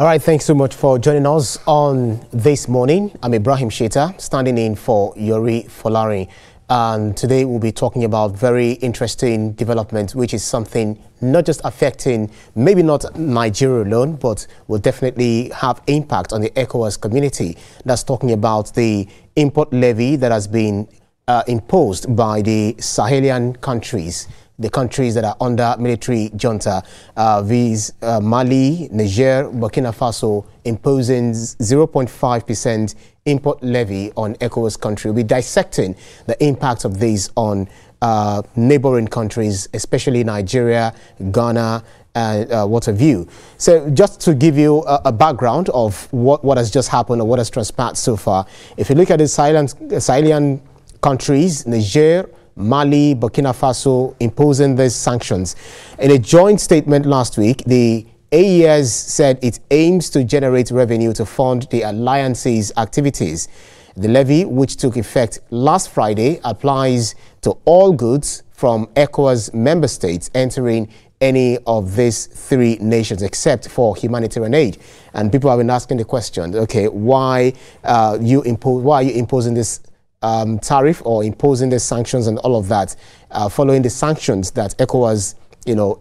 All right, thanks so much for joining us on this morning. I'm Ibrahim Sheta, standing in for Yori Folari. And today we'll be talking about very interesting development, which is something not just affecting, maybe not Nigeria alone, but will definitely have impact on the ECOWAS community. That's talking about the import levy that has been imposed by the Sahelian countries, the countries that are under military junta, viz. Mali, Niger, Burkina Faso, imposing 0.5% import levy on ECOWAS country. We'll be dissecting the impact of this on neighboring countries, especially Nigeria, Ghana, and what have you. So just to give you a background of what has just happened or what has transpired so far, if you look at the Sahelian countries, Niger, Mali, Burkina Faso, imposing these sanctions. In a joint statement last week, the AES said it aims to generate revenue to fund the alliance's activities. The levy, which took effect last Friday, applies to all goods from ECOWAS member states entering any of these three nations except for humanitarian aid. And people have been asking the question, okay, why are you imposing this tariff or imposing the sanctions and all of that, following the sanctions that ECOWAS,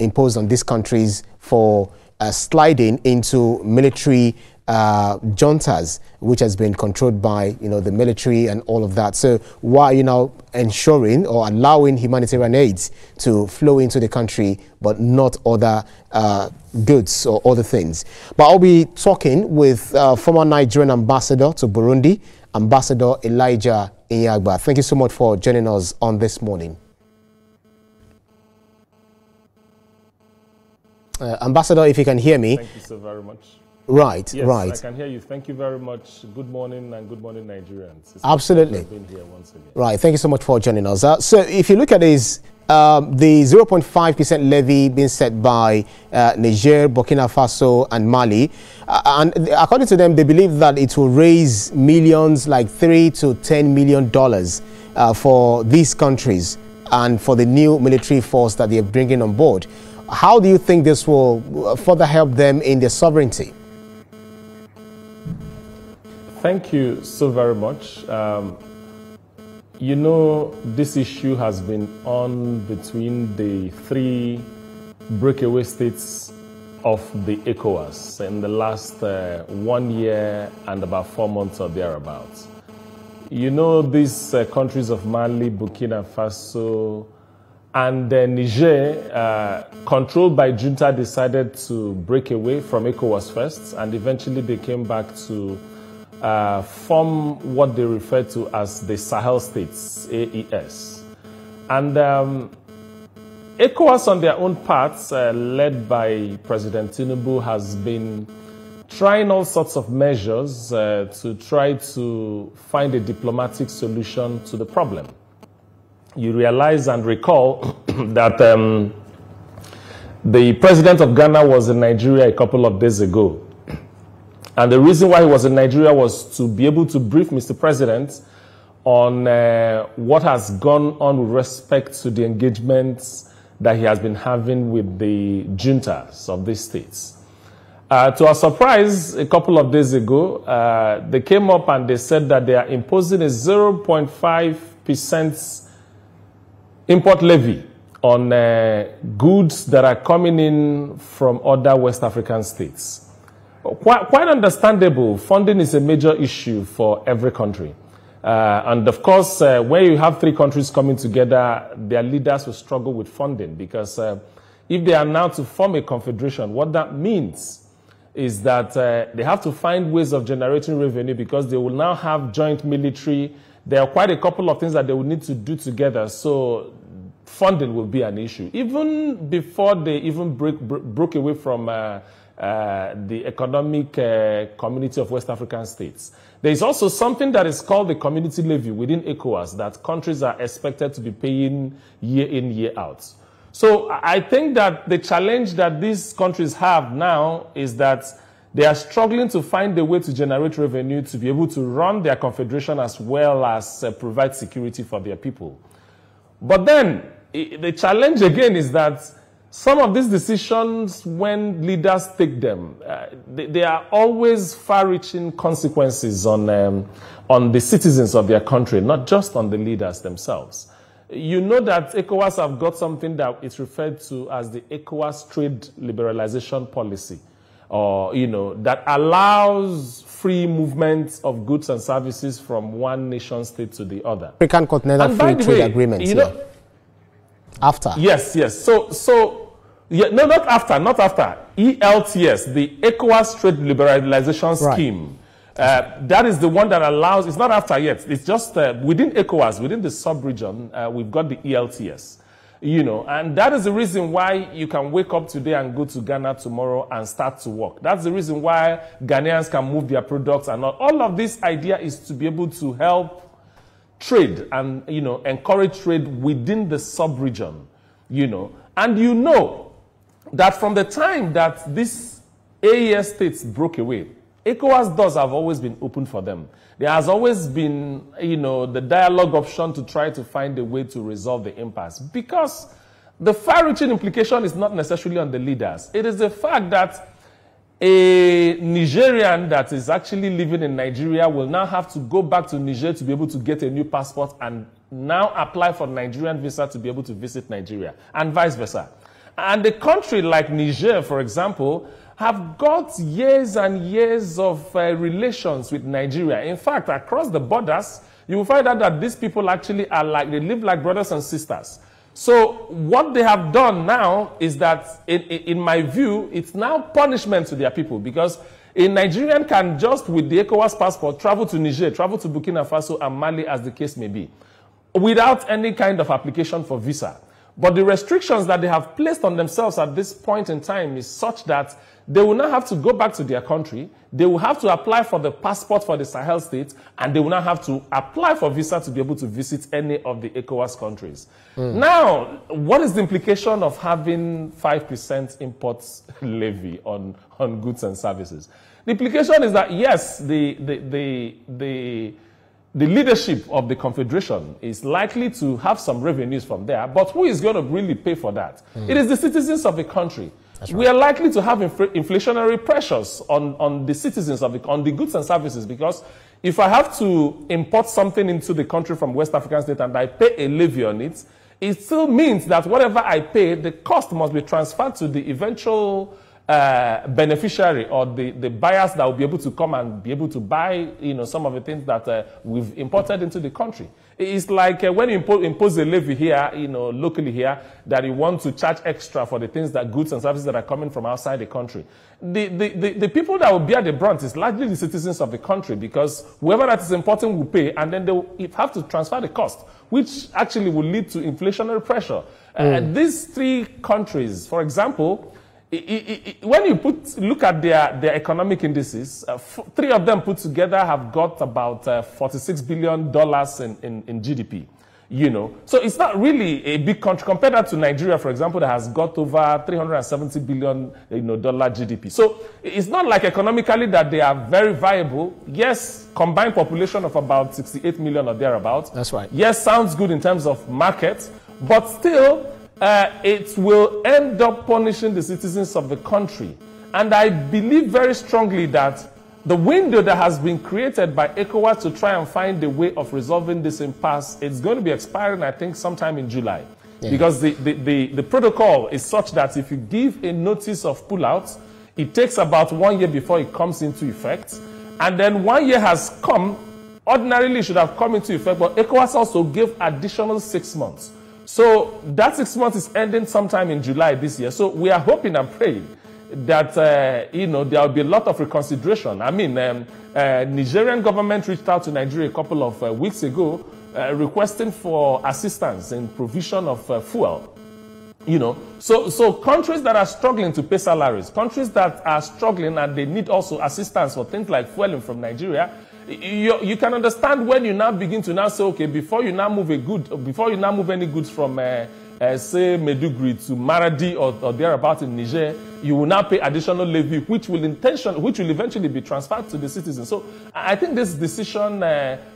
imposed on these countries for sliding into military juntas, which has been controlled by, the military and all of that. So why are you now ensuring or allowing humanitarian aids to flow into the country, but not other goods or other things? But I'll be talking with former Nigerian ambassador to Burundi, Ambassador Elijah Inyagba. Thank you so much for joining us on this morning. Ambassador, if you can hear me. Thank you so very much. Right, yes, right. I can hear you. Thank you very much. Good morning and good morning, Nigerians. It's Absolutely. Been here once again. Right, thank you so much for joining us. So if you look at this, the 0.5% levy being set by Niger, Burkina Faso and Mali, and according to them, they believe that it will raise millions, like $3 to $10 million for these countries and for the new military force that they're bringing on board. How do you think this will further help them in their sovereignty? Thank you so very much. This issue has been on between the three breakaway states of the ECOWAS in the last 1 year and about 4 months or thereabouts. These countries of Mali, Burkina Faso, and Niger, controlled by junta, decided to break away from ECOWAS first, and eventually they came back to form what they refer to as the Sahel states, AES. And ECOWAS on their own part, led by President Tinubu, has been trying all sorts of measures to try to find a diplomatic solution to the problem. You realize and recall that the president of Ghana was in Nigeria a couple of days ago. And the reason why he was in Nigeria was to be able to brief Mr. President on what has gone on with respect to the engagements that he has been having with the juntas of these states. To our surprise, a couple of days ago, they came up and they said that they are imposing a 0.5% import levy on goods that are coming in from other West African states. Quite understandable. Funding is a major issue for every country. And of course, when you have three countries coming together, their leaders will struggle with funding, because if they are now to form a confederation, what that means is that they have to find ways of generating revenue, because they will now have joint military. There are quite a couple of things that they will need to do together. So funding will be an issue. Even before they even broke away from the economic community of West African states, there is also something that is called the community levy within ECOWAS that countries are expected to be paying year in, year out. So I think that the challenge that these countries have now is that they are struggling to find a way to generate revenue to be able to run their confederation as well as provide security for their people. But then the challenge again is that some of these decisions, when leaders take them, they are always far-reaching consequences on the citizens of their country, not just on the leaders themselves. You know that ECOWAS have got something that is referred to as the ECOWAS trade liberalization policy, or, that allows free movement of goods and services from one nation state to the other. African Continental Free Trade Agreement. After. Yes. Yeah, no, not after. ELTS, the ECOWAS trade liberalization scheme. That is the one that allows, it's not after yet, it's just within ECOWAS, within the sub-region, we've got the ELTS. And that is the reason why you can wake up today and go to Ghana tomorrow and start to work. That's the reason why Ghanaians can move their products and all of this idea is to be able to help trade and, encourage trade within the sub-region, And that from the time that these AES states broke away, ECOWAS doors have always been open for them. There has always been, the dialogue option to try to find a way to resolve the impasse. Because the far-reaching implication is not necessarily on the leaders. It is the fact that a Nigerian that is actually living in Nigeria will now have to go back to Niger to be able to get a new passport and now apply for Nigerian visa to be able to visit Nigeria, and vice versa. And a country like Niger, for example, have got years and years of relations with Nigeria. In fact, across the borders, you will find out that these people actually are they live like brothers and sisters. So what they have done now is that, in my view, it's now punishment to their people, because a Nigerian can just, with the ECOWAS passport, travel to Niger, travel to Burkina Faso and Mali, as the case may be, without any kind of application for visa. But the restrictions that they have placed on themselves at this point in time is such that they will now have to go back to their country, they will have to apply for the passport for the Sahel states, and they will now have to apply for visa to be able to visit any of the ECOWAS countries. Now, what is the implication of having 5% imports levy on goods and services? The implication is that, yes, the leadership of the Confederation is likely to have some revenues from there, but who is going to really pay for that? It is the citizens of the country. Right. We are likely to have inflationary pressures on the citizens on the goods and services, because if I have to import something into the country from West African state and I pay a levy on it, it still means that whatever I pay, the cost must be transferred to the eventual beneficiary or the buyers that will be able to come and be able to buy, some of the things that we've imported into the country. It's like when you impose a levy here, locally here, that you want to charge extra for the things goods and services that are coming from outside the country. The people that will bear the brunt is largely the citizens of the country, because whoever that is importing will pay, and then they will have to transfer the cost, which actually will lead to inflationary pressure. These three countries, for example, when you look at their economic indices, three of them put together have got about $46 billion in GDP. So it's not really a big country compared that to Nigeria, for example, that has got over $370 billion dollar GDP. So it's not like economically that they are very viable. Yes, combined population of about 68 million or thereabouts. That's right. Yes, sounds good in terms of market, but still, it will end up punishing the citizens of the country. And I believe very strongly that the window that has been created by ECOWAS to try and find a way of resolving this impasse, it's going to be expiring, I think, sometime in July. Yeah. Because the protocol is such that if you give a notice of pullout, it takes about 1 year before it comes into effect. And then 1 year has come, ordinarily it should have come into effect, but ECOWAS also gave additional 6 months. So that 6 months is ending sometime in July this year. So we are hoping and praying that, there will be a lot of reconsideration. I mean, Nigerian government reached out to Nigeria a couple of weeks ago requesting for assistance in provision of fuel. So countries that are struggling to pay salaries, countries that are struggling and they need also assistance for things like fueling from Nigeria, you can understand when you now begin to now say, okay, before you now move any goods from say Maiduguri to Maradi or thereabout in Niger, you will now pay additional levy, which will eventually be transferred to the citizens. So I think this decision,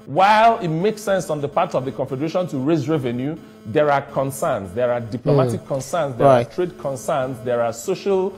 while it makes sense on the part of the Confederation to raise revenue, there are concerns. There are diplomatic concerns. There are trade concerns. There are social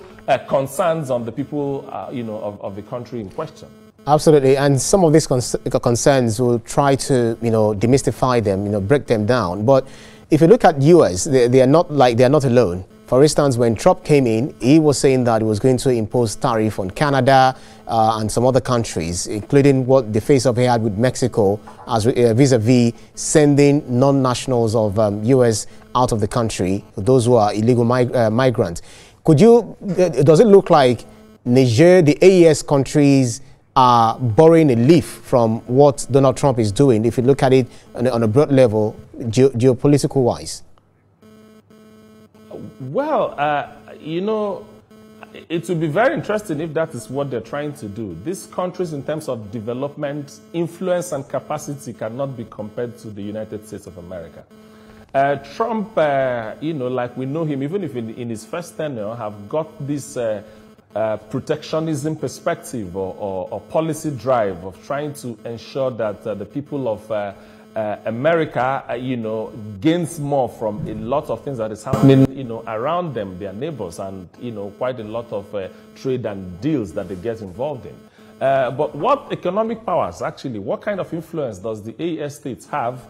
concerns on the people, of the country in question. Absolutely, and some of these concerns will try to, demystify them, break them down. But if you look at US, they are not alone. For instance, when Trump came in, he was saying that he was going to impose tariff on Canada and some other countries, including what the face-off he had with Mexico, as vis-a-vis sending non-nationals of US out of the country, those who are illegal migrants. Does it look like Niger, the AES countries, are borrowing a leaf from what Donald Trump is doing, if you look at it on a broad level, geopolitical-wise? Well, it will be very interesting if that is what they're trying to do. These countries, in terms of development, influence and capacity, cannot be compared to the United States of America. Trump, like we know him, even if in his first tenure, have got this protectionism perspective or policy drive of trying to ensure that the people of America, gains more from a lot of things that is happening, around them, their neighbors, and, quite a lot of trade and deals that they get involved in. But what economic powers, actually, what kind of influence does the AES states have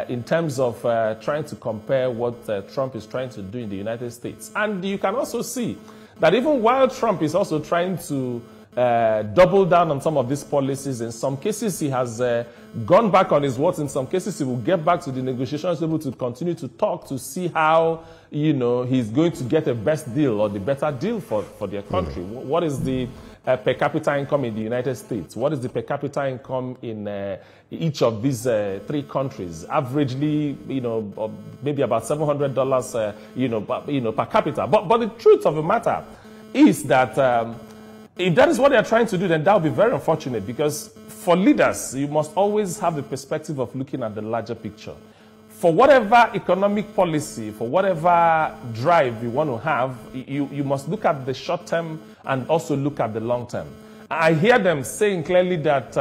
in terms of trying to compare what Trump is trying to do in the United States? And you can also see that even while Trump is also trying to double down on some of these policies, in some cases he has gone back on his words. In some cases he will get back to the negotiations, able to continue to talk to see how, he's going to get a best deal or the better deal for their country. What is the per capita income in the United States? What is the per capita income in each of these three countries? Averagely, maybe about $700, per capita. But the truth of the matter is that if that is what they are trying to do, then that would be very unfortunate, because for leaders, you must always have the perspective of looking at the larger picture. For whatever economic policy, for whatever drive you want to have, you must look at the short term and also look at the long term. I hear them saying clearly that,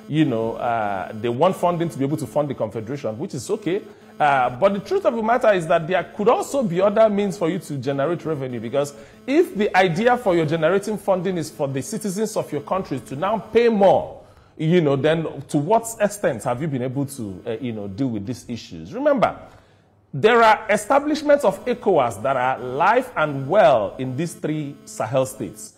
they want funding to be able to fund the Confederation, which is okay. But the truth of the matter is that there could also be other means for you to generate revenue, because if the idea for your generating funding is for the citizens of your country to now pay more, then to what extent have you been able to, deal with these issues? Remember, there are establishments of ECOWAS that are alive and well in these three Sahel states.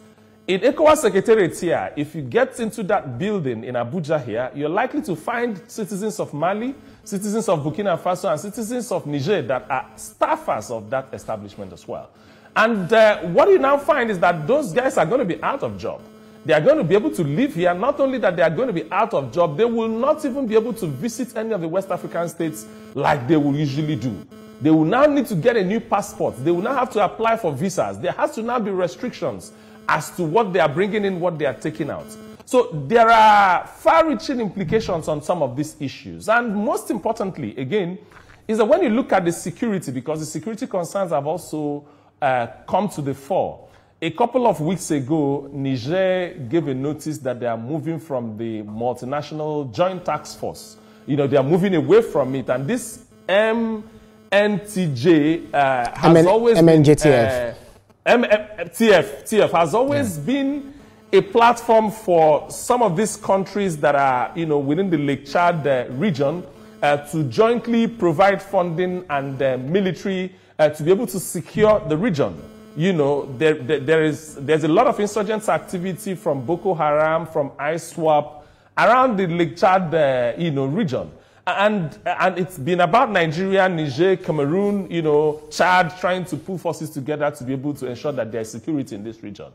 In ECOWAS Secretariat here, if you get into that building in Abuja here, you're likely to find citizens of Mali, citizens of Burkina Faso, and citizens of Niger that are staffers of that establishment as well. And what you now find is that those guys are going to be out of job. They are going to be able to live here. Not only that they are going to be out of job, they will not even be able to visit any of the West African states like they will usually do. They will now need to get a new passport. They will now have to apply for visas. There has to now be restrictions as to what they are bringing in, what they are taking out. So there are far-reaching implications on some of these issues. And most importantly, again, is that when you look at the security, because the security concerns have also come to the fore. A couple of weeks ago, Niger gave a notice that they are moving from the multinational joint task force. They are moving away from it. And this MNTJ has always MNJTF. TF has always been a platform for some of these countries that are, within the Lake Chad region to jointly provide funding and military to be able to secure the region. There's a lot of insurgents activity from Boko Haram, from ISWAP, around the Lake Chad, region. And it's been about Nigeria, Niger, Cameroon, Chad, trying to pull forces together to be able to ensure that there is security in this region.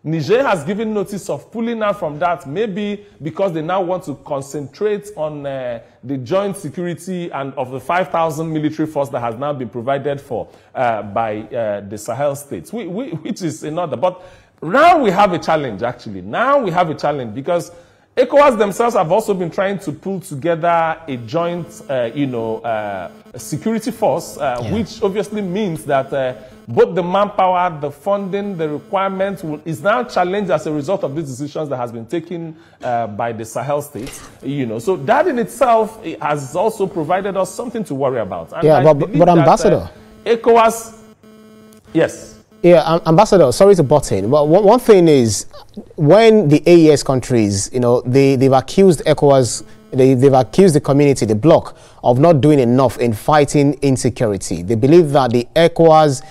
Niger has given notice of pulling out from that, maybe because they now want to concentrate on the joint security and of the 5,000 military force that has now been provided for by the Sahel states, which is another. But now we have a challenge, actually. Now we have a challenge because ECOWAS themselves have also been trying to pull together a joint, security force, which obviously means that both the manpower, the funding, the requirements is now challenged as a result of these decisions that has been taken by the Sahel states. So that in itself has also provided us something to worry about. And yeah, but Ambassador, ECOWAS, yes. Yeah, Ambassador, sorry to butt in. But one thing is, when the AES countries, they've accused ECOWAS, they've accused the community, the bloc, of not doing enough in fighting insecurity. They believe that the ECOWAS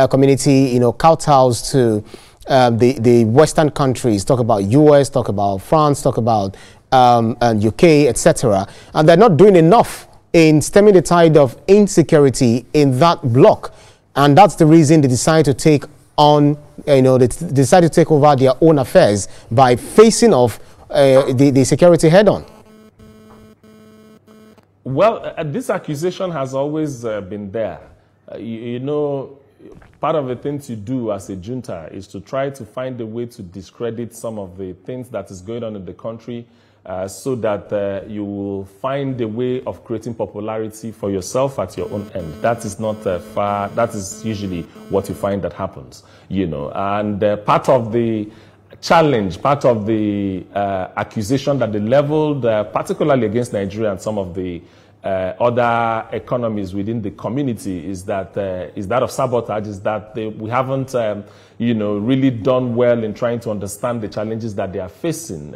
community, kowtows to the Western countries, talk about US, talk about France, talk about UK, etc. And they're not doing enough in stemming the tide of insecurity in that bloc. And that's the reason they decide to take on, they decide to take over their own affairs by facing off the security head-on. Well, this accusation has always been there. Part of the things you do as a junta is to try to find a way to discredit some of the things that is going on in the country, so that you will find a way of creating popularity for yourself at your own end. That is not far. That is usually what you find that happens, And part of the challenge, part of the accusation that they leveled, particularly against Nigeria and some of the other economies within the community, is that of sabotage, is that we haven't really done well in trying to understand the challenges that they are facing.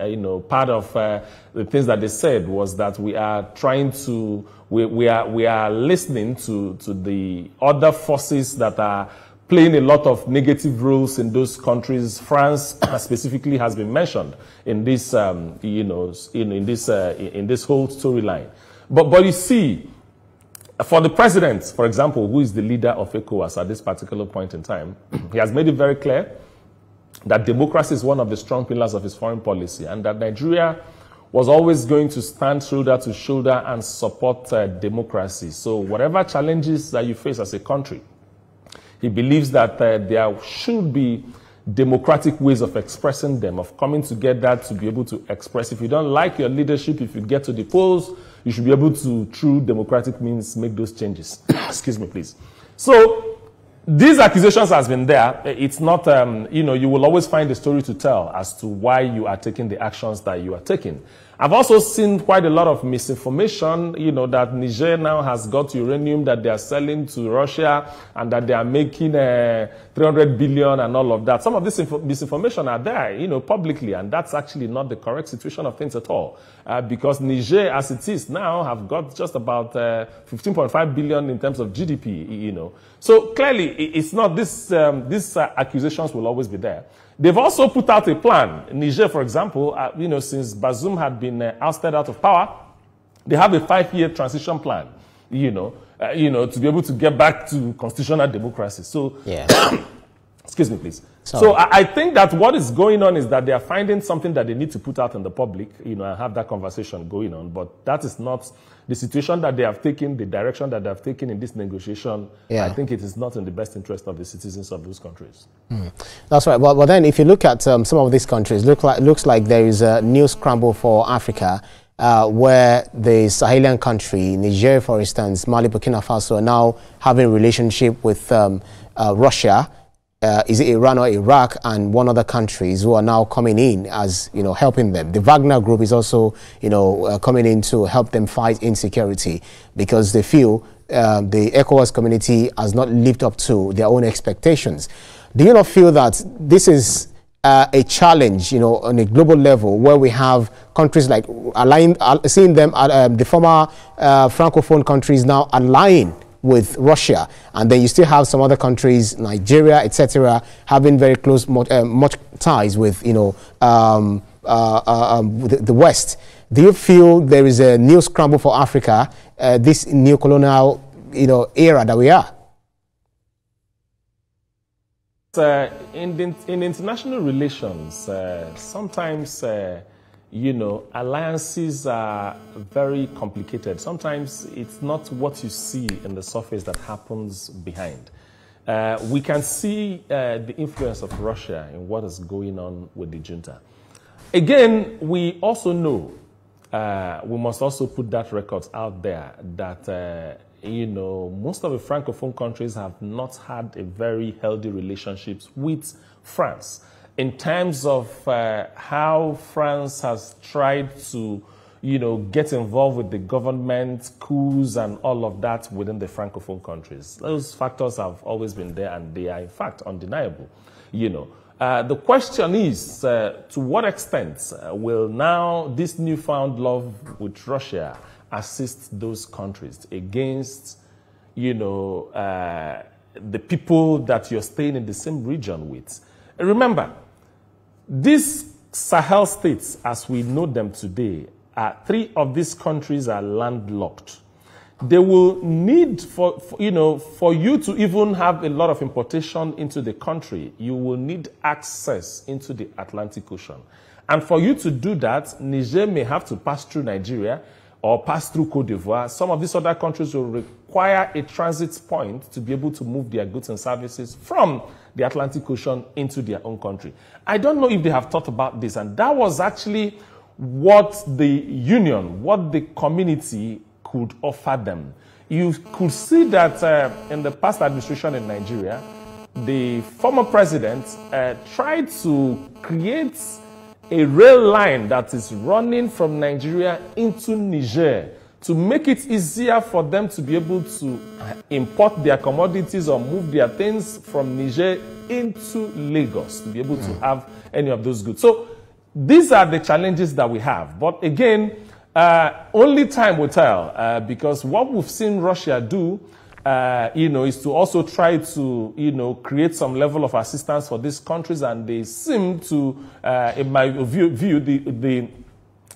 Part of the things that they said was that we are trying to we are listening to the other forces that are playing a lot of negative roles in those countries. France specifically has been mentioned in this in this whole storyline. But you see, for the president, for example, who is the leader of ECOWAS at this particular point in time, he has made it very clear that democracy is one of the strong pillars of his foreign policy, and that Nigeria was always going to stand shoulder to shoulder and support democracy. So whatever challenges that you face as a country, he believes that there should be democratic ways of expressing them, of coming together to be able to express. If you don't like your leadership, if you get to the polls, you should be able to, through democratic means, make those changes. Excuse me, please. So these accusations has been there. It's not, you will always find a story to tell as to why you are taking the actions that you are taking. I've also seen quite a lot of misinformation, that Niger now has got uranium that they are selling to Russia and that they are making 300 billion and all of that. Some of this misinformation are there, publicly, and that's actually not the correct situation of things at all. Because Niger, as it is now, have got just about 15.5 billion in terms of GDP, So clearly, it's not this, these accusations will always be there. They've also put out a plan. Niger, for example, since Bazoum had been ousted out of power, they have a 5-year transition plan, to be able to get back to constitutional democracy. So, yeah. Excuse me, please. Sorry. So I think that what is going on is that they are finding something that they need to put out in the public, and have that conversation going on. But that is not the situation that they have taken, the direction that they have taken in this negotiation. Yeah. I think it is not in the best interest of the citizens of those countries. That's right. Well, then, if you look at some of these countries, looks like there is a new scramble for Africa, where the Sahelian country, Niger, for instance, Mali, Burkina Faso, are now having a relationship with Russia. Is it Iran or Iraq and one other countries who are now coming in as, helping them. The Wagner group is also, coming in to help them fight insecurity because they feel the ECOWAS community has not lived up to their own expectations. Do you not feel that this is a challenge, on a global level where we have countries like seeing them, the former Francophone countries now aligning with Russia, and then you still have some other countries, Nigeria, etc., having very close, much ties with, the West. Do you feel there is a new scramble for Africa, this new colonial, era that we are? In international relations, sometimes alliances are very complicated. Sometimes it's not what you see in the surface that happens behind. We can see the influence of Russia in what is going on with the junta. Again, we also know, we must also put that record out there that, you know, most of the Francophone countries have not had a very healthy relationships with France in terms of how France has tried to, you know, get involved with the government, coups and all of that within the Francophone countries. Those factors have always been there and they are in fact undeniable, you know. The question is, to what extent will now this newfound love with Russia assist those countries against, you know, the people that you're staying in the same region with? Remember, these Sahel states, as we know them today, 3 of these countries are landlocked. They will need for you to even have a lot of importation into the country, you will need access into the Atlantic Ocean. And for you to do that, Niger may have to pass through Nigeria or pass through Cote d'Ivoire. Some of these other countries will require a transit point to be able to move their goods and services from the Atlantic Ocean into their own country. I don't know if they have thought about this, and that was actually what the union, what the community could offer them. You could see that in the past administration in Nigeria, the former president tried to create a rail line that is running from Nigeria into Niger to make it easier for them to be able to import their commodities or move their things from Niger into Lagos to be able to have any of those goods. So these are the challenges that we have. But again, only time will tell, because what we've seen Russia do, you know, is to also try to, you know, create some level of assistance for these countries, and they seem to, in my view, the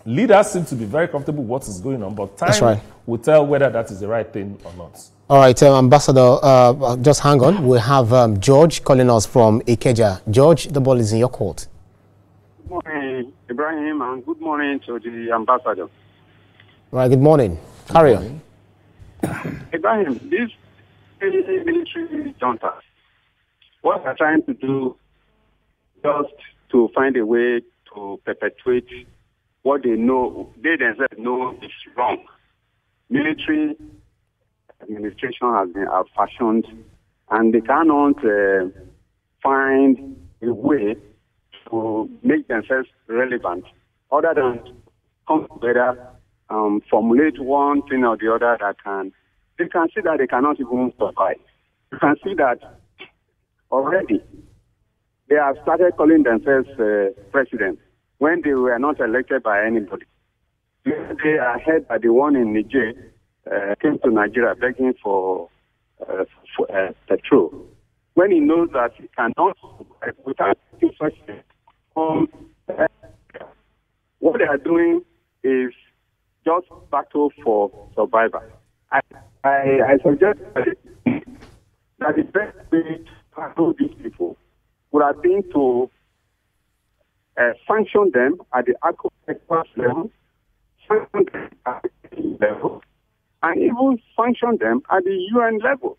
leaders seem to be very comfortable with what is going on, but time will tell whether that is the right thing or not. All right, Ambassador, just hang on. We have George calling us from Ikeja. George, the ball is in your court. Good morning, Ibrahim, and good morning to the ambassador. Right, good morning. Carry on. Ibrahim, this military junta, what they're trying to do just to find a way to perpetuate what they know, they themselves know is wrong. Military administration has been fashioned, and they cannot find a way to make themselves relevant other than come together, formulate one thing or the other that they can see that they cannot even survive. You can see that already they have started calling themselves president when they were not elected by anybody. They are heard by the one in Niger, came to Nigeria begging for petrol, when he knows that he cannot survive without such what they are doing is just battle for survival. I suggest that the best way to handle these people would have been to sanction them at the ECOWAS level, sanction them at the EU level, and even sanction them at the UN level.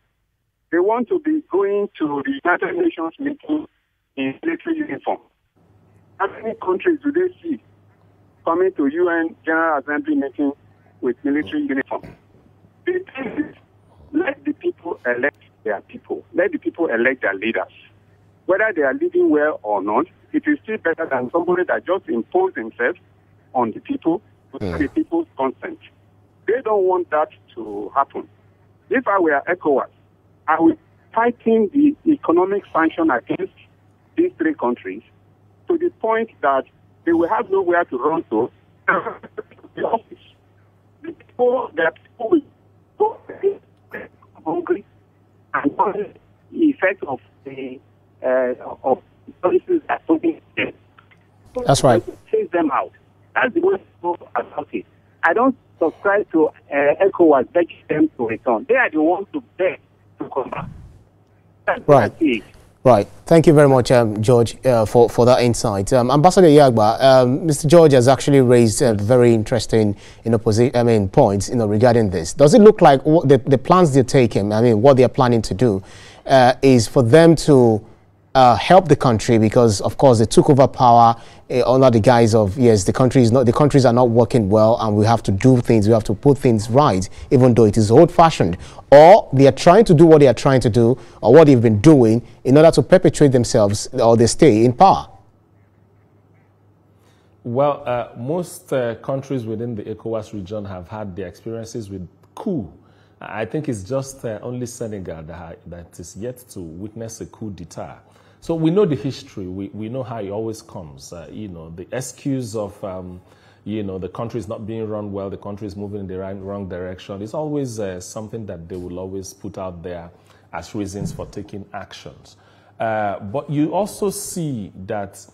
They want to be going to the United Nations meeting in military uniform. How many countries do they see coming to UN General Assembly meeting with military uniform? The thing is, let the people elect their people. Let the people elect their leaders. Whether they are leading well or not, it is still better than somebody that just imposed himself on the people without the people's consent. They don't want that to happen. If I were ECOWAS, I would tighten the economic sanction against these 3 countries to the point that they will have nowhere to run to the office. The people will go hungry, and the effect of the policies that putting them. That's right. Chase them out. That's the way to go about it. I don't subscribe to ECOWAS begging them to return. They are the ones to beg to come back. That's right. Right. Thank you very much, George, for that insight. Ambassador Yagba, Mr. George has actually raised very interesting points regarding this. Does it look like the plans they're taking, what they're planning to do, is for them to help the country, because of course they took over power under the guise of, yes, the countries are not working well and we have to do things, we have to put things right, even though it is old-fashioned, or they are trying to do what they are trying to do or what they've been doing in order to perpetuate themselves or they stay in power? Well, most countries within the ECOWAS region have had their experiences with coup. I think it's just only Senegal that is yet to witness a coup d'etat. So we know the history. We know how it always comes. You know, the excuse of, you know, the country is not being run well, the country is moving in the wrong direction. It's always something that they will always put out there as reasons for taking actions. But you also see that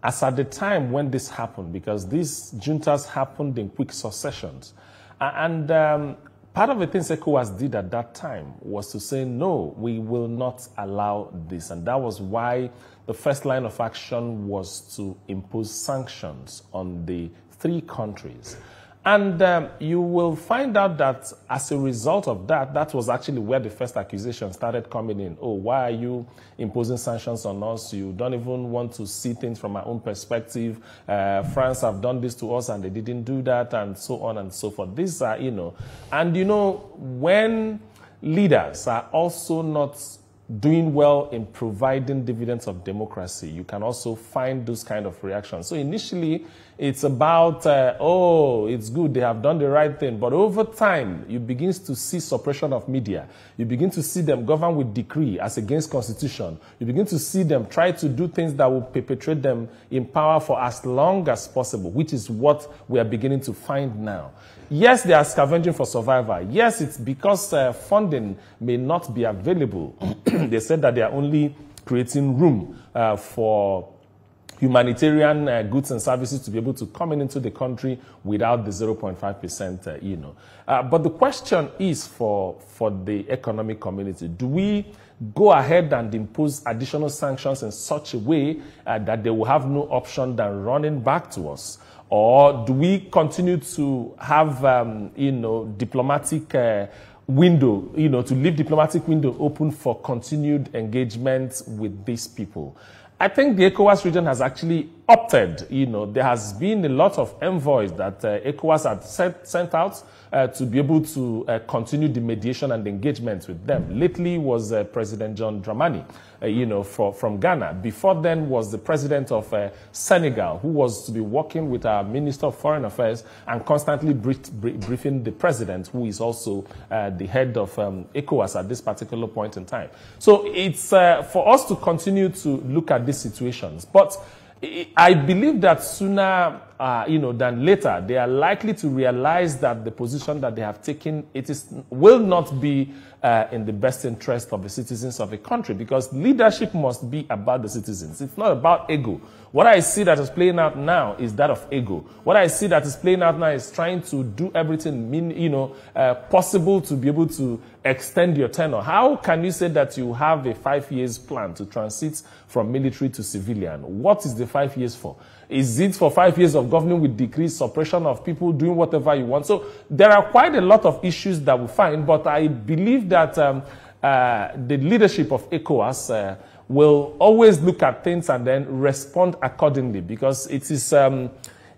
as at the time when this happened, because these juntas happened in quick successions, and part of the things ECOWAS did at that time was to say, no, we will not allow this. And that was why the first line of action was to impose sanctions on the 3 countries. And you will find out that as a result of that, that was actually where the first accusation started coming in. Oh, why are you imposing sanctions on us? You don't even want to see things from our own perspective. France have done this to us and they didn't do that, and so on and so forth. These are, you know, and you know, when leaders are also not doing well in providing dividends of democracy, you can also find those kind of reactions. So initially, it's about, oh, it's good, they have done the right thing. But over time, you begin to see suppression of media. You begin to see them govern with decree as against constitution. You begin to see them try to do things that will perpetuate them in power for as long as possible, which is what we are beginning to find now. Yes, they are scavenging for survival. Yes, it's because funding may not be available. They said that they are only creating room for humanitarian goods and services to be able to come into the country without the 0.5%, you know. But the question is for the economic community, do we go ahead and impose additional sanctions in such a way that they will have no option than running back to us? Or do we continue to have, you know, diplomatic window, you know, to leave diplomatic window open for continued engagement with these people? I think the ECOWAS region has actually opted, you know, there has been a lot of envoys that ECOWAS had sent out to be able to continue the mediation and engagement with them. Lately was President John Dramani, you know, from Ghana. Before then was the president of Senegal, who was to be working with our Minister of Foreign Affairs and constantly briefing the president, who is also the head of ECOWAS at this particular point in time. So it's for us to continue to look at these situations. But I believe that sooner, you know, than later, they are likely to realize that the position that they have taken, will not be in the best interest of the citizens of a country, because leadership must be about the citizens. It's not about ego. What I see that is playing out now is that of ego. What I see that is playing out now is trying to do everything, you know, possible to be able to extend your tenure. How can you say that you have a 5 years plan to transit from military to civilian? What is the 5 years for? Is it for 5 years of governing with decreased suppression of people doing whatever you want? So there are quite a lot of issues that we find, but I believe that the leadership of ECOWAS will always look at things and then respond accordingly, because it is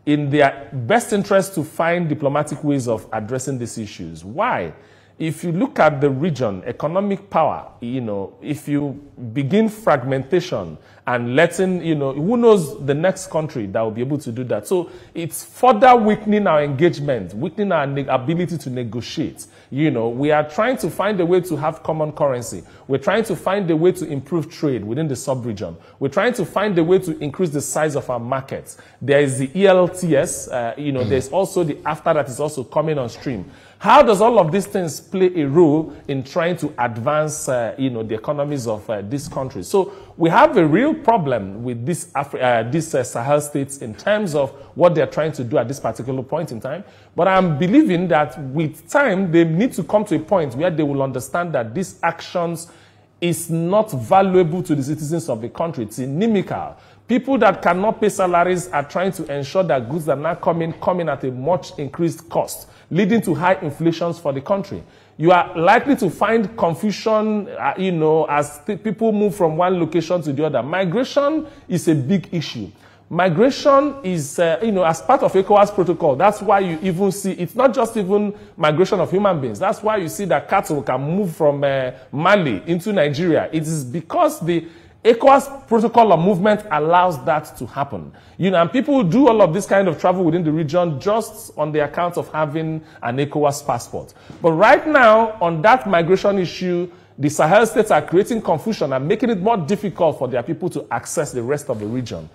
in their best interest to find diplomatic ways of addressing these issues. Why? If you look at the region, economic power, you know, if you begin fragmentation and letting, you know, who knows the next country that will be able to do that. So it's further weakening our engagement, weakening our ability to negotiate. You know, we are trying to find a way to have common currency. We're trying to find a way to improve trade within the sub-region. We're trying to find a way to increase the size of our markets. There is the ELTS, you know, there's also the after that is also coming on stream. How does all of these things play a role in trying to advance, you know, the economies of these countries? So we have a real problem with these Sahel states in terms of what they're trying to do at this particular point in time. But I'm believing that with time, they need to come to a point where they will understand that these actions is not valuable to the citizens of the country. It's inimical People that cannot pay salaries are trying to ensure that goods that are now coming at a much increased cost, leading to high inflations for the country. You are likely to find confusion, as people move from one location to the other. Migration is a big issue. Migration is, as part of ECOWAS protocol. That's why you even see, it's not just even migration of human beings. That's why you see that cattle can move from Mali into Nigeria. It is because the ECOWAS protocol of movement allows that to happen. And people do all of this kind of travel within the region just on the account of having an ECOWAS passport. But right now, on that migration issue, the Sahel states are creating confusion and making it more difficult for their people to access the rest of the region.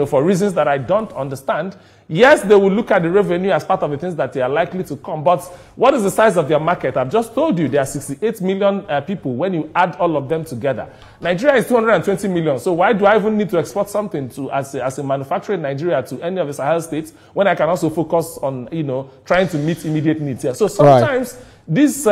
For reasons that I don't understand. Yes, they will look at the revenue as part of the things that they are likely to come. But what is the size of their market? I've just told you there are 68 million people when you add all of them together. Nigeria is 220 million. So why do I even need to export something to as a manufacturer in Nigeria to any of the Sahel states when I can also focus on, trying to meet immediate needs here? So sometimes these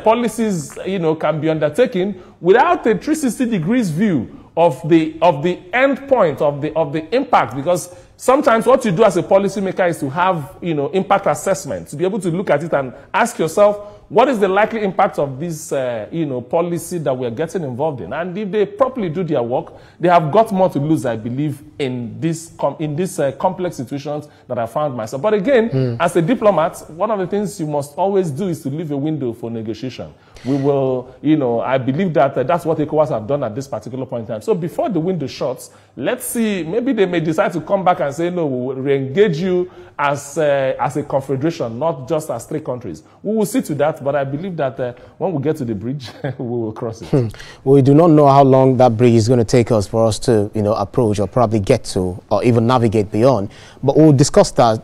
policies, can be undertaken without a 360 degrees view of the end point of the impact, because sometimes what you do as a policymaker is to have impact assessment, to be able to look at it and ask yourself, what is the likely impact of this policy that we're getting involved in? And if they properly do their work, they have got more to lose, I believe, in this complex situations that I found myself. But again, as a diplomat, one of the things you must always do is to leave a window for negotiation. We will, I believe that that's what ECOWAS have done at this particular point in time. So before the window shuts, let's see, maybe they may decide to come back and say, no, we will re-engage you as a confederation, not just as 3 countries. We will see to that, but I believe that when we get to the bridge, we will cross it. We do not know how long that bridge is going to take us for us to, approach or probably get to or even navigate beyond. But we'll discuss that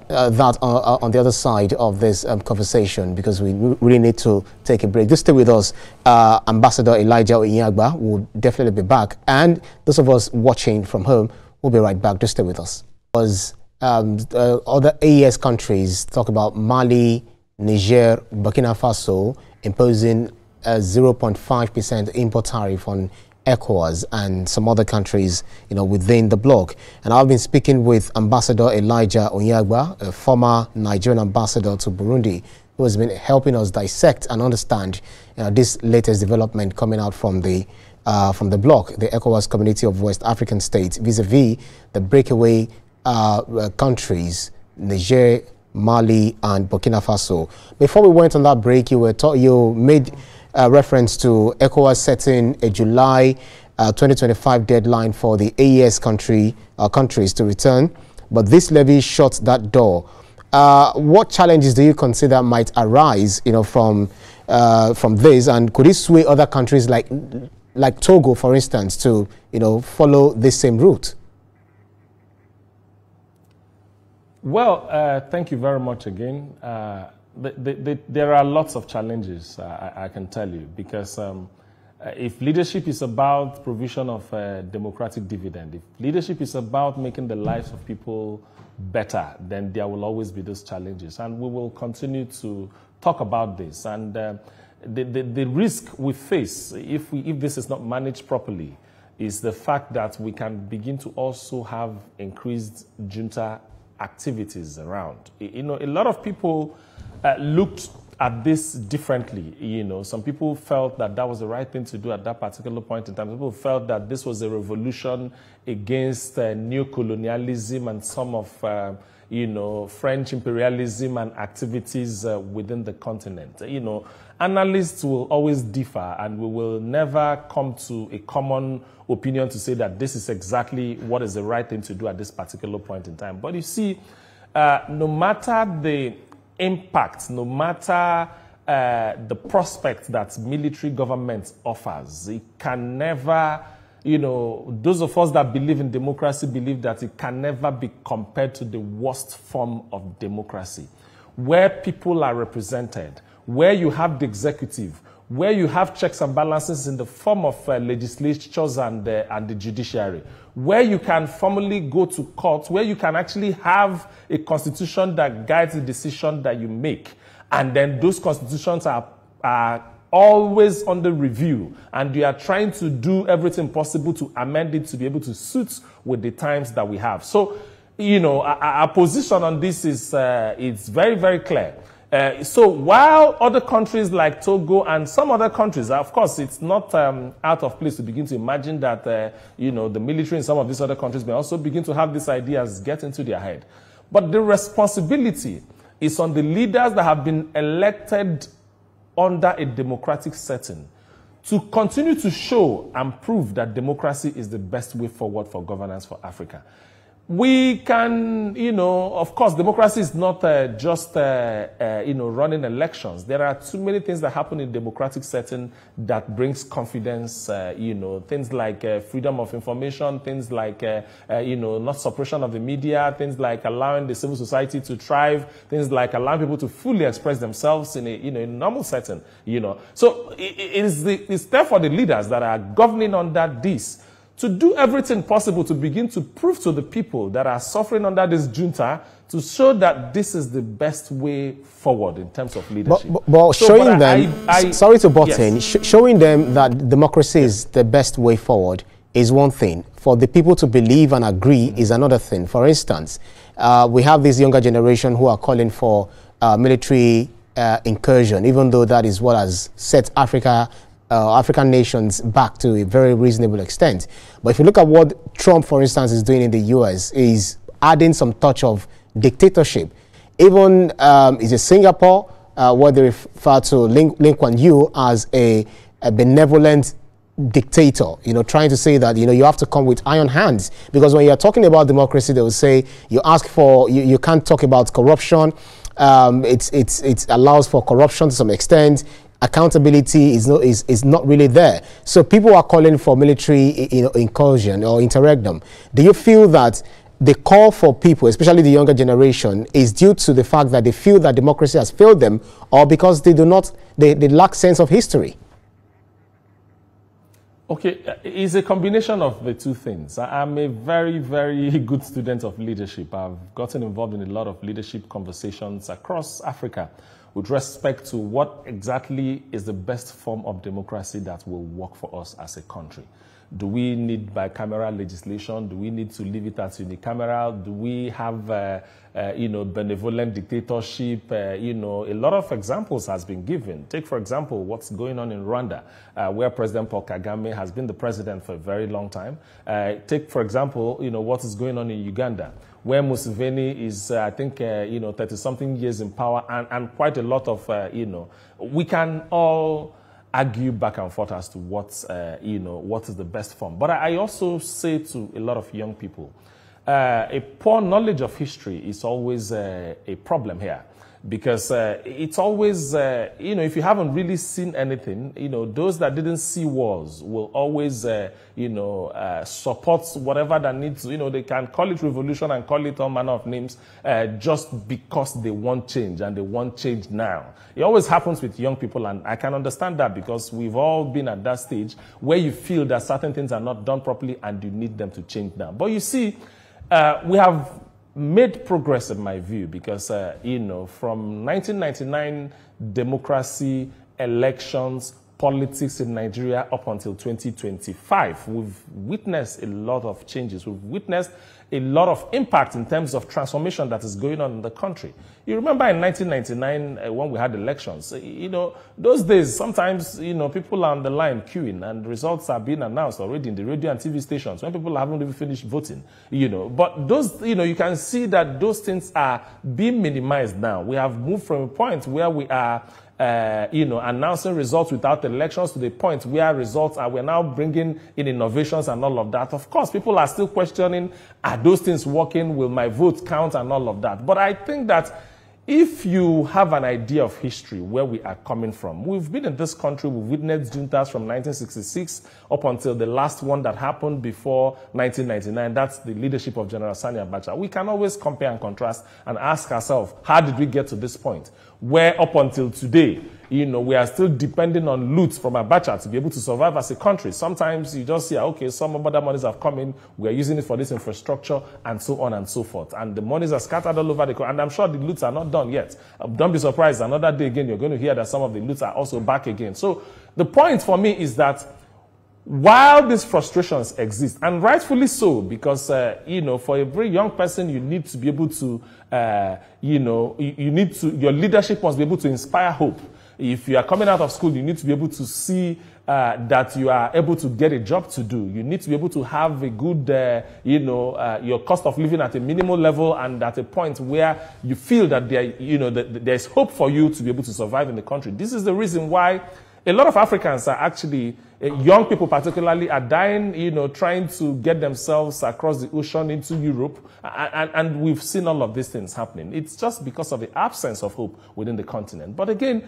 on the other side of this conversation, because we really need to take a break. Just stay with us. Ambassador Elijah Onyeagba will definitely be back. And those of us watching from home will be right back. Just stay with us. Other AES countries talk about Mali, Niger, Burkina Faso imposing a 0.5% import tariff on ECOWAS and some other countries, within the bloc. And I've been speaking with Ambassador Elijah Onyeagba, a former Nigerian ambassador to Burundi, who has been helping us dissect and understand this latest development coming out from the bloc, the ECOWAS Community of West African States, vis-a-vis the breakaway countries, Niger, Mali, and Burkina Faso. Before we went on that break, you made reference to ECOWAS setting a July 2025 deadline for the AES countries to return, but this levy shut that door. What challenges do you consider might arise, from this, and could it sway other countries like Togo, for instance, to follow this same route? Well, thank you very much again. There are lots of challenges, I can tell you, because if leadership is about provision of democratic dividend, if leadership is about making the lives of people better, then there will always be those challenges. And we will continue to talk about this. And the risk we face, if this is not managed properly, is the fact that we can begin to also have increased junta activities around. A lot of people looked at this differently. Some people felt that that was the right thing to do at that particular point in time. People felt that this was a revolution against neocolonialism and some of French imperialism and activities within the continent. Analysts will always differ, and we will never come to a common opinion to say that this is exactly what is the right thing to do at this particular point in time. But you see, no matter the impact, no matter the prospect that military government offers, it can never, those of us that believe in democracy believe that it can never be compared to the worst form of democracy, where people are represented, where you have the executive, where you have checks and balances in the form of legislatures and the judiciary, where you can formally go to court, where you can actually have a constitution that guides the decision that you make. And then those constitutions are always under review, and you are trying to do everything possible to amend it to be able to suit with the times that we have. So, you know, our position on this is it's very, very clear. So while other countries like Togo and some other countries, of course, it's not out of place to begin to imagine that, you know, the military in some of these other countries may also begin to have these ideas get into their head. But the responsibility is on the leaders that have been elected under a democratic setting to continue to show and prove that democracy is the best way forward for governance for Africa. We can, you know, of course, democracy is not just, you know, running elections. There are too many things that happen in democratic setting that brings confidence, you know, things like freedom of information, things like, you know, not suppression of the media, things like allowing the civil society to thrive, things like allowing people to fully express themselves in a, you know, in a normal setting, you know. So it's therefore the leaders that are governing under this to do everything possible to begin to prove to the people that are suffering under this junta to show that this is the best way forward in terms of leadership. But so, showing them, sorry to butt in, showing them that democracy is the best way forward is one thing. For the people to believe and agree is another thing. For instance, we have this younger generation who are calling for military incursion, even though that is what has set African nations back to a very reasonable extent. But if you look at what Trump, for instance, is doing in the US, is adding some touch of dictatorship. Even is a Singapore, where they refer to Lee Kuan Yew as a benevolent dictator, you know, trying to say that, you know, you have to come with iron hands, because when you're talking about democracy, they will say you ask for, you can't talk about corruption. It allows for corruption to some extent. Accountability is not really there. So people are calling for military, you know, incursion or interregnum. Do you feel that the call for people, especially the younger generation, is due to the fact that they feel that democracy has failed them, or because they lack sense of history? Okay, it's a combination of the two things. I'm a very, very good student of leadership. I've gotten involved in a lot of leadership conversations across Africa with respect to what exactly is the best form of democracy that will work for us as a country. Do we need bicameral legislation? Do we need to leave it as unicameral? Do we have, you know, benevolent dictatorship? You know, a lot of examples has been given. Take, for example, what's going on in Rwanda, where President Paul Kagame has been the president for a very long time. Take, for example, you know, what is going on in Uganda, where Museveni is, I think, you know, 30-something years in power, and quite a lot of, you know, we can all argue back and forth as to what, you know, what is the best form. But I also say to a lot of young people, a poor knowledge of history is always a problem here. Because it's always, you know, if you haven't really seen anything, you know, those that didn't see wars will always, you know, support whatever that needs, you know, they can call it revolution and call it all manner of names just because they want change, and they want change now. It always happens with young people, and I can understand that, because we've all been at that stage where you feel that certain things are not done properly and you need them to change now. But you see, we have made progress in my view, because, you know, from 1999, democracy, elections, politics in Nigeria up until 2025, we've witnessed a lot of changes. We've witnessed a lot of impact in terms of transformation that is going on in the country. You remember in 1999, when we had elections, you know, those days, sometimes, you know, people are on the line queuing, and results are being announced already in the radio and TV stations when people haven't even finished voting, you know. But those, you know, you can see that those things are being minimized now. We have moved from a point where we are, you know, announcing results without elections to the point where results are, we're now bringing in innovations and all of that. Of course, people are still questioning, are those things working? Will my vote count and all of that? But I think that if you have an idea of history, where we are coming from, we've been in this country, we've witnessed juntas from 1966 up until the last one that happened before 1999. That's the leadership of General Sani Abacha. We can always compare and contrast and ask ourselves, how did we get to this point? Where up until today, you know, we are still depending on loot from Abacha to be able to survive as a country. Sometimes you just hear, okay, some other monies have come in, we are using it for this infrastructure, and so on and so forth. And the monies are scattered all over the country, and I'm sure the loots are not done yet. Don't be surprised, another day again, you're going to hear that some of the loots are also back again. So the point for me is that while these frustrations exist, and rightfully so, because, you know, for a very young person, you need to be able to, you know, your leadership must be able to inspire hope. If you are coming out of school, you need to be able to see that you are able to get a job to do. You need to be able to have a good, you know, your cost of living at a minimal level and at a point where you feel that there, you know, there's hope for you to be able to survive in the country. This is the reason why a lot of Africans are actually, young people particularly, are dying, you know, trying to get themselves across the ocean into Europe. And we've seen all of these things happening. It's just because of the absence of hope within the continent. But again,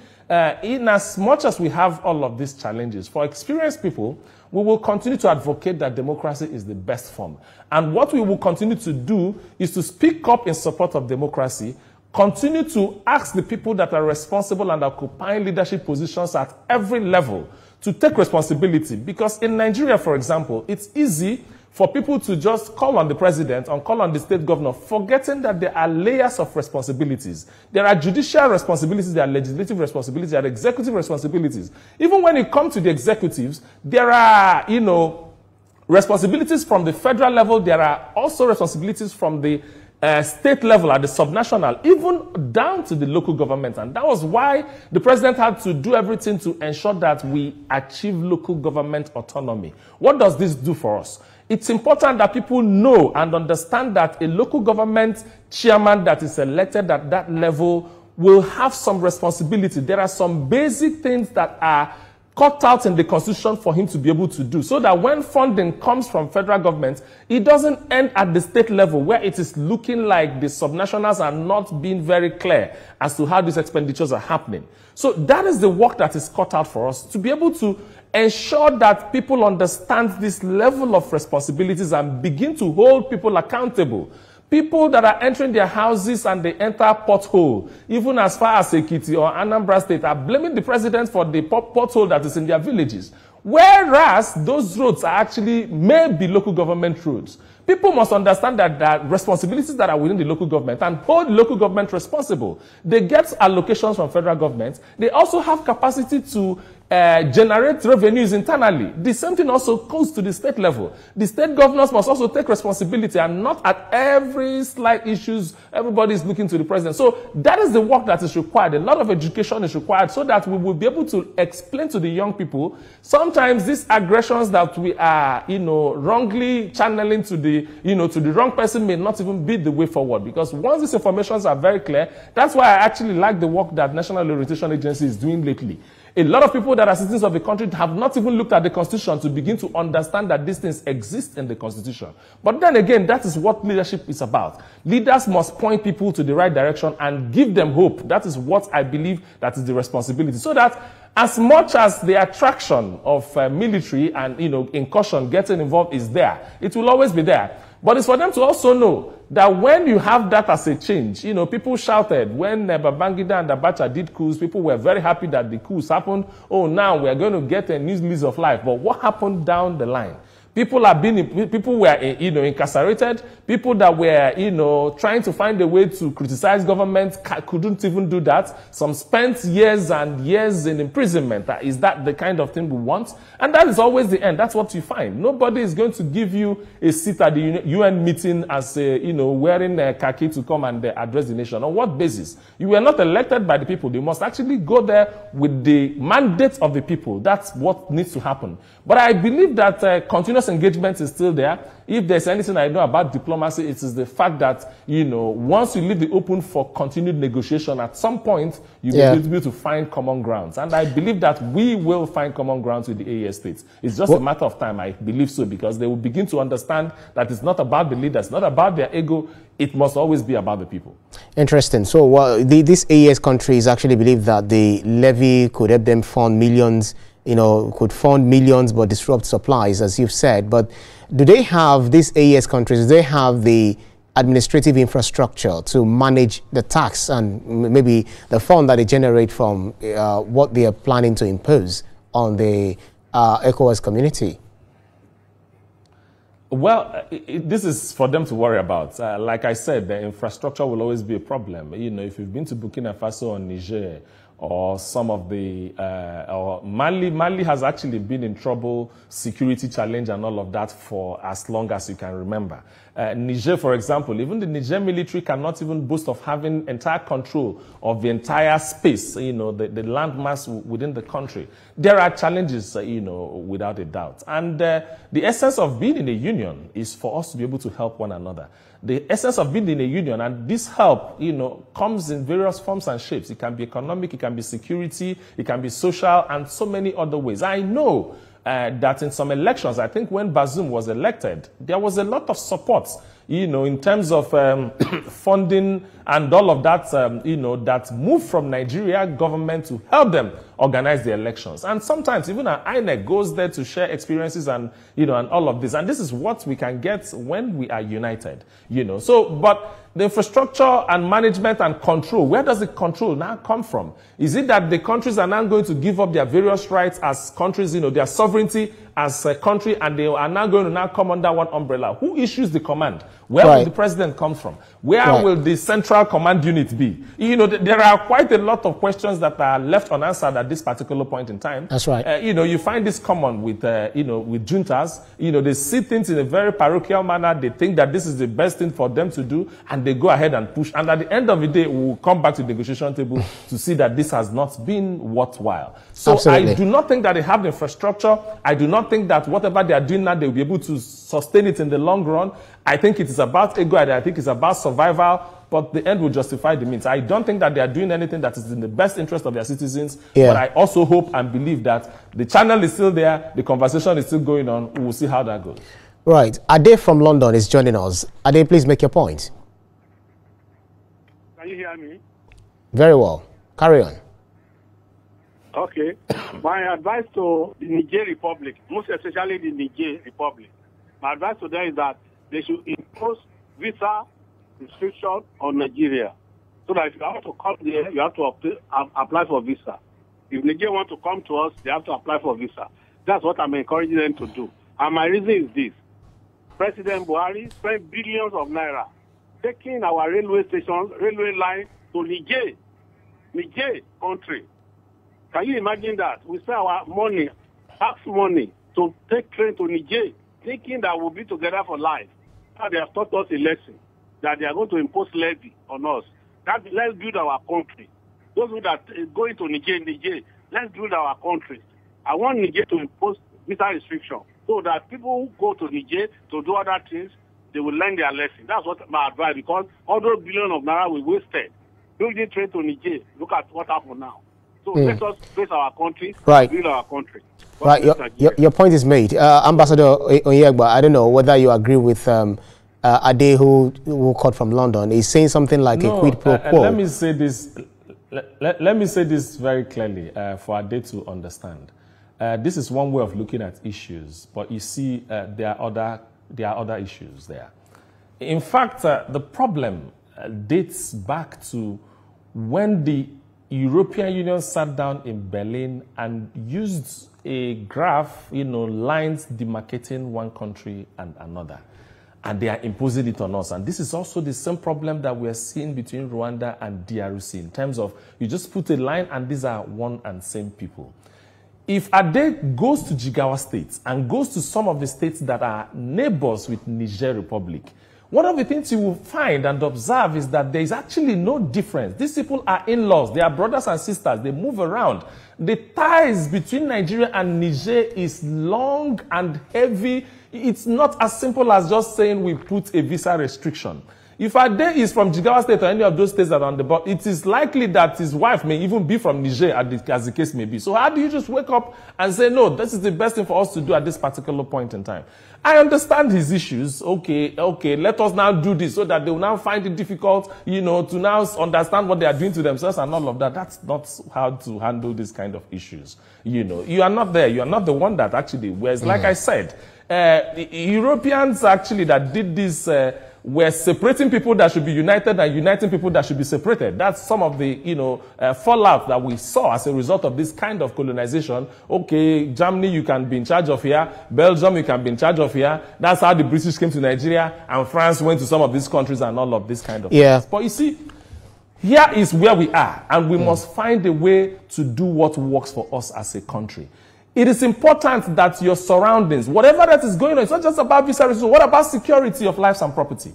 in as much as we have all of these challenges, for experienced people, we will continue to advocate that democracy is the best form. And what we will continue to do is to speak up in support of democracy, continue to ask the people that are responsible and occupying leadership positions at every level to take responsibility. Because in Nigeria, for example, it's easy for people to just call on the president and call on the state governor, forgetting that there are layers of responsibilities. There are judicial responsibilities, there are legislative responsibilities, there are executive responsibilities. Even when it comes to the executives, there are, you know, responsibilities from the federal level. There are also responsibilities from the state level, at the subnational, even down to the local government. And that was why the president had to do everything to ensure that we achieve local government autonomy. What does this do for us? It's important that people know and understand that a local government chairman that is elected at that level will have some responsibility. There are some basic things that are cut out in the constitution for him to be able to do, so that when funding comes from federal government, it doesn't end at the state level where it is looking like the subnationals are not being very clear as to how these expenditures are happening. So that is the work that is cut out for us, to be able to ensure that people understand this level of responsibilities and begin to hold people accountable. People that are entering their houses and they enter pothole, even as far as Ekiti or Anambra State, are blaming the president for the pothole that is in their villages. Whereas those roads are actually maybe local government roads. People must understand that there are responsibilities that are within the local government and hold the local government responsible. They get allocations from federal government. They also have capacity to generate revenues internally. The same thing also goes to the state level. The state governors must also take responsibility, and not at every slight issues everybody is looking to the president. So that is the work that is required. A lot of education is required so that we will be able to explain to the young people sometimes these aggressions that we are, you know, wrongly channeling to the, you know, to the wrong person may not even be the way forward. Because once these informations are very clear, that's why I actually like the work that National Orientation Agency is doing lately. A lot of people that are citizens of the country have not even looked at the Constitution to begin to understand that these things exist in the Constitution. But then again, that is what leadership is about. Leaders must point people to the right direction and give them hope. That is what I believe that is the responsibility. So that as much as the attraction of military and, you know, incursion getting involved is there, it will always be there. But it's for them to also know that when you have that as a change, you know, people shouted when Babangida and Abacha did coups, people were very happy that the coups happened. Oh, now we are going to get a new lease of life. But what happened down the line? People were, you know, incarcerated. People that were, you know, trying to find a way to criticize government couldn't even do that. Some spent years and years in imprisonment. Is that the kind of thing we want? And that is always the end. That's what you find. Nobody is going to give you a seat at the UN meeting as, you know, wearing a khaki to come and address the nation. On what basis? You were not elected by the people. You must actually go there with the mandate of the people. That's what needs to happen. But I believe that continuous engagement is still there. If there's anything I know about diplomacy, it is the fact that, you know, once you leave it open for continued negotiation, at some point, you will be able to find common grounds. And I believe that we will find common grounds with the AES states. It's just a matter of time, I believe so, because they will begin to understand that it's not about the leaders, not about their ego. It must always be about the people. Interesting. So these AES countries actually believe that the levy could help them fund millions, you know, could fund millions but disrupt supplies, as you've said. But do they have, these AES countries, do they have the administrative infrastructure to manage the tax and maybe the fund that they generate from what they are planning to impose on the ECOWAS community? Well, this is for them to worry about. Like I said, the infrastructure will always be a problem. You know, if you've been to Burkina Faso or Niger or some of the, or Mali has actually been in trouble, security challenge and all of that for as long as you can remember. Niger, for example, even the Niger military cannot even boast of having entire control of the entire space, you know, the landmass within the country. There are challenges, you know, without a doubt. And the essence of being in a union is for us to be able to help one another. The essence of being in a union, and this help, you know, comes in various forms and shapes. It can be economic, it can be security, it can be social, and so many other ways. I know that in some elections, I think when Bazoum was elected, there was a lot of support, you know, in terms of funding and all of that, you know, that moved from Nigeria government to help them organize the elections. And sometimes even an INEC goes there to share experiences and, you know, and all of this. And this is what we can get when we are united, you know. So, but the infrastructure and management and control, where does the control now come from? Is it that the countries are now going to give up their various rights as countries, you know, their sovereignty as a country, and they are now going to now come under one umbrella? Who issues the command? Where will the president come from? Where will the central command unit be? You know, there are quite a lot of questions that are left unanswered at this particular point in time. That's right. You know, you find this common with, you know, with juntas. You know, they see things in a very parochial manner. They think that this is the best thing for them to do, and they go ahead and push. And at the end of the day, we'll come back to the negotiation table to see that this has not been worthwhile. So I do not think that they have the infrastructure. I do not think that whatever they are doing now, they'll be able to sustain it in the long run. I think it is about ego, and I think it's about survival, but the end will justify the means. I don't think that they are doing anything that is in the best interest of their citizens, but I also hope and believe that the channel is still there, the conversation is still going on. We will see how that goes. Right. Ade from London is joining us. Ade, please make your point. Can you hear me? Very well. Carry on. Okay. My advice to the Niger Republic, most especially the Niger Republic, my advice to them is that they should impose visa restriction on Nigeria. So that if you have to come there, you have to apply for visa. If Nigeria want to come to us, they have to apply for visa. That's what I'm encouraging them to do. And my reason is this. President Buhari spent billions of naira taking our railway stations, railway line to Niger country. Can you imagine that? We spend our money, tax money, to take train to Niger, thinking that we'll be together for life. Now they have taught us a lesson, that they are going to impose levy on us. That let's build our country. Those who that is going to Niger, let's build our country. I want Niger to impose visa restriction so that people who go to Niger to do other things, they will learn their lesson. That's what my advice, because all those billions of naira we wasted building train to Niger. Look at what happened now. So let us face our country, build our country. Right, your point is made. Ambassador Onyegba, I don't know whether you agree with Ade, who called from London. He's saying something like a quid pro quo. Let me say this. Let me say this very clearly for Ade to understand. This is one way of looking at issues, but you see, there are other issues there. In fact, the problem dates back to when the European Union sat down in Berlin and used a graph, you know, lines demarcating one country and another. And they are imposing it on us. And this is also the same problem that we are seeing between Rwanda and DRC in terms of you just put a line and these are one and same people. If Ade goes to Jigawa State and goes to some of the states that are neighbors with Niger Republic, one of the things you will find and observe is that there is actually no difference. These people are in-laws. They are brothers and sisters. They move around. The ties between Nigeria and Niger is long and heavy. It's not as simple as just saying we put a visa restriction. If Ade is from Jigawa State or any of those states that are on the border, it is likely that his wife may even be from Niger, as the case may be. So how do you just wake up and say, no, this is the best thing for us to do at this particular point in time? I understand his issues. Okay, let us now do this so that they will now find it difficult, you know, to now understand what they are doing to themselves and all of that. That's not how to handle this kind of issues. You know, you are not there. You are not the one that actually wears. Like I said, the Europeans actually that did this we're separating people that should be united and uniting people that should be separated. That's some of the, fallout that we saw as a result of this kind of colonization. Okay, Germany, you can be in charge of here. Belgium, you can be in charge of here. That's how the British came to Nigeria, and France went to some of these countries and all of this kind of things. But you see, here is where we are, and we must find a way to do what works for us as a country. It is important that your surroundings, whatever that is going on, it's not just about visa resources. What about security of lives and property?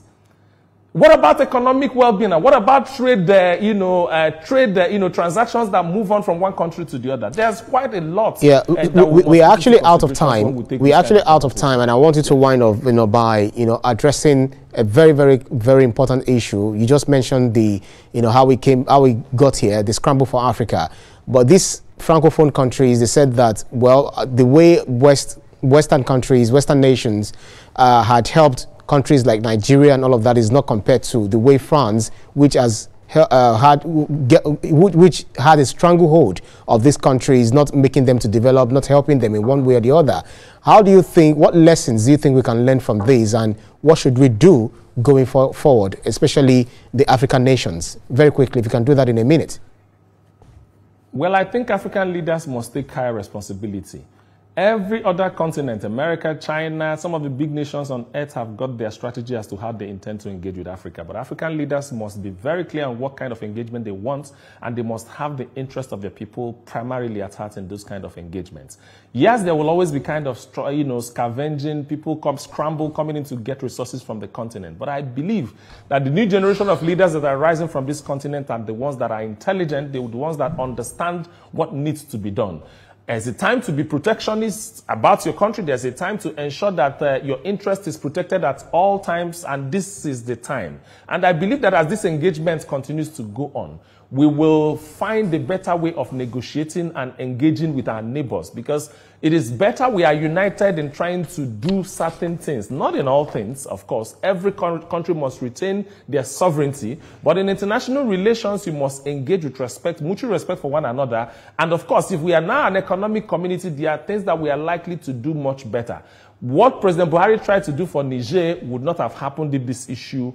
What about economic well-being? And what about trade, transactions that move on from one country to the other? There's quite a lot. Yeah, we are actually out of time. We're actually out of time, and I want you to wind up, by, addressing a very, very, very important issue. You just mentioned the, how we got here, the scramble for Africa. But these Francophone countries, they said that, well, the way Western countries, Western nations had helped countries like Nigeria and all of that is not compared to the way France, which had a stranglehold of these countries, not making them to develop, not helping them in one way or the other. How do you think, what lessons do you think we can learn from this, and what should we do going forward, especially the African nations? Very quickly, if you can do that in a minute. Well, I think African leaders must take higher responsibility. Every other continent, America, China, some of the big nations on earth have got their strategy as to how they intend to engage with Africa. But African leaders must be very clear on what kind of engagement they want, and they must have the interest of their people primarily at heart in those kind of engagements. Yes, there will always be kind of, scavenging, people coming in to get resources from the continent. But I believe that the new generation of leaders that are rising from this continent are the ones that are intelligent, the ones that understand what needs to be done. There's a time to be protectionist about your country. There's a time to ensure that your interest is protected at all times, and this is the time. And I believe that as this engagement continues to go on, we will find a better way of negotiating and engaging with our neighbors, because it is better we are united in trying to do certain things. Not in all things, of course. Every country must retain their sovereignty, but in international relations, you must engage with respect, mutual respect for one another. And of course, if we are now an economic community, there are things that we are likely to do much better. What President Buhari tried to do for Niger would not have happened if this issue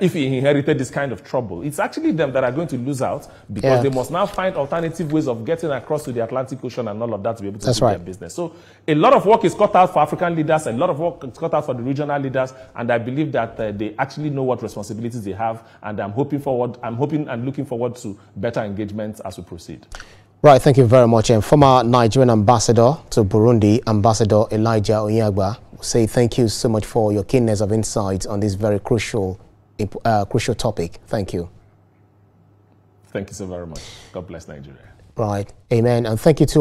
if he inherited this kind of trouble. It's actually them that are going to lose out, because they must now find alternative ways of getting across to the Atlantic Ocean and all of that to be able to do their business. So a lot of work is cut out for African leaders, and a lot of work is cut out for the regional leaders, and I believe that they actually know what responsibilities they have, and I'm hoping and looking forward to better engagement as we proceed. Right, thank you very much. And former Nigerian ambassador to Burundi, Ambassador Elijah Onyagba, say thank you so much for your keenness of insight on this very crucial topic. Thank you. Thank you so very much. God bless Nigeria. Right. Amen. And thank you to